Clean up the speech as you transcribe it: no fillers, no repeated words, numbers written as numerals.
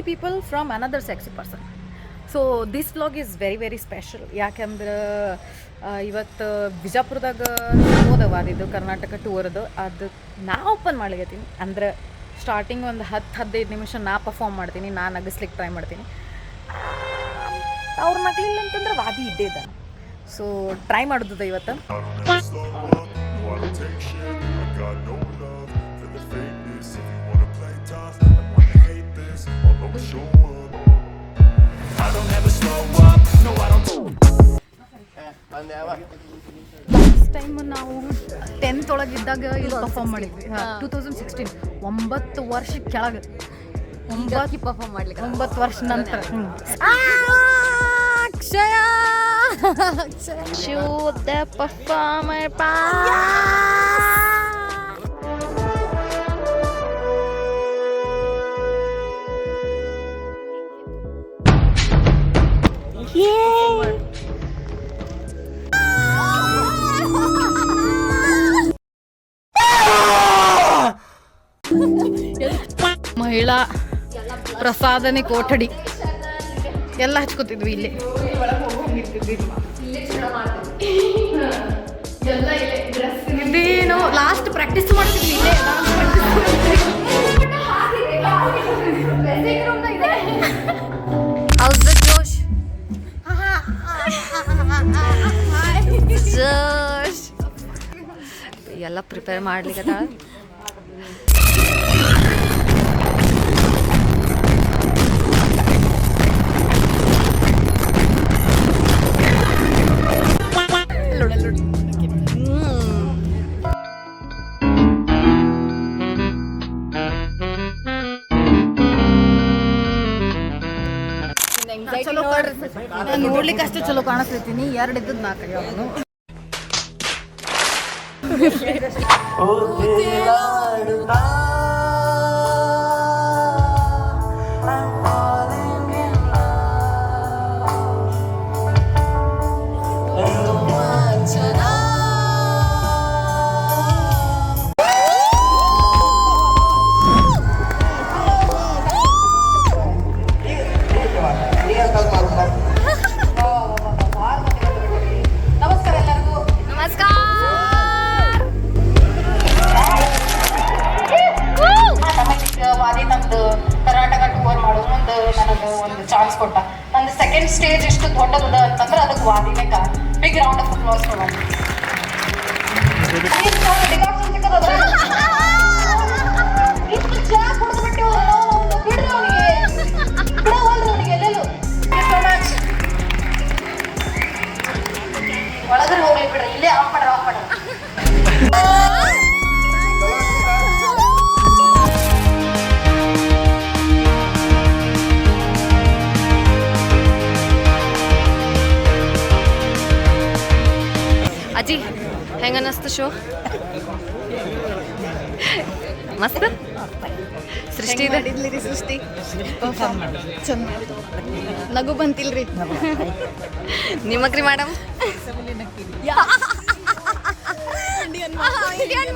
People from another sexy person. So this vlog is very very special. ಯಾಕೆಂದ್ರೆ ಇವತ್ತು ಬಿಜಾಪುರದಾಗ ಹೋದವ ಅದಿದ್ದು ಕರ್ನಾಟಕ ಟೂರ್ದು ಅದು ನಾ ಓಪನ್ ಮಾಡ್ಲಿಕತ್ತೀನಿ. ಅಂದ್ರೆ ಸ್ಟಾರ್ಟಿಂಗ್ ಒಂದು 10-15 ನಿಮಿಷ ನಾ ಪರ್ಫಾರ್ಮ್ ಮಾಡ್ತೀನಿ, ನಾನು ನಗಿಸ್ಲಿಕ್ಕೆ ಟ್ರೈ ಮಾಡ್ತೀನಿ. ಅವ್ರು ನಗಲಿಲ್ಲ ಅಂತಂದ್ರೆ ವಾದಿ ಇದ್ದೇ ಇದ್ದ. ಸೊ ಟ್ರೈ ಮಾಡೋದು ಇವತ್ತು. ಲಾಸ್ಟ್ ಟೈಮ್ ನಾವು 10th ಒಳಗಿದ್ದಾಗ ಇಲ್ಲಿ ಪರ್ಫಾರ್ಮ್ ಮಾಡಿದ್ವಿ. 2016 9 ವರ್ಷ ಕೆಳಗೆ, 9 ಪರ್ಫಾರ್ಮ್ ಮಾಡ್ಲಿಕ್ಕೆ 9 ವರ್ಷ ನಂತರ. ಅಕ್ಷಯ ಶೂಟ್ ದ ಪರ್ಫಾರ್ಮರ್ ಪಾ. ಮಹಿಳಾ ಪ್ರಸಾದನೆ ಕೋಠಡಿ ಎಲ್ಲ ಹಚ್ಕೋತಿದ್ವಿ ಇಲ್ಲಿ. ಇದೇನು ಲಾಸ್ಟ್ ಪ್ರಾಕ್ಟೀಸ್ ಮಾಡ್ತಿದ್ವಿ ಇಲ್ಲೇ. ಹೌಸ್ ದ ಜೋಶ್ ಜೋಶ್ ಎಲ್ಲ ಪ್ರಿಪೇರ್ ಮಾಡ್ಲಿಕ್ಕೆ. ನೋಡ್ಲಿಕ್ಕೆ ಅಷ್ಟೇ ಚಲೋ ಕಾಣಿಸ್ತೀನಿ. 2 ಇದ್ದದ್ದು 4 ಅವನು. ಕರ್ನಾಟಕ ಟೂರ್ ಮಾಡೋ ಮುಂದೆ ನನಗೆ ಒಂದು ಚಾನ್ಸ್ ಕೊಟ್ಟ. ನಂದು ಸೆಕೆಂಡ್ ಸ್ಟೇಜ್ ಎಷ್ಟು ದೊಡ್ಡದ ಅಂತಂದ್ರೆ ಅದಕ್ಕೆ ವಾದಿನೇ ಕಾರಣ. ಬಿಗ್ ರೌಂಡ್ ಆಫ್ ಅಪ್ಲಾಸ್ ಕೊಡೋಣ. ಒಳಗಡೆ ಹೋಗ್ಲಿ ಬಿಡ್ರಿ, ಇಲ್ಲೇ ಆಫ್ ಮಾಡ್ರಿ. ಅಜ್ಜಿ ಹೆಂಗ ಅನ್ನಿಸ್ತು ಶೋ? ಮಸ್ತ್ ಸೃಷ್ಟಿ ಮಾಡಿದ್ಲಿ. ಸೃಷ್ಟಿ ನಗು ಬಂತಿಲ್ರಿ ನಿಮಗ್ರಿ ಮೇಡಮ್? ಇಂಡಿಯನ್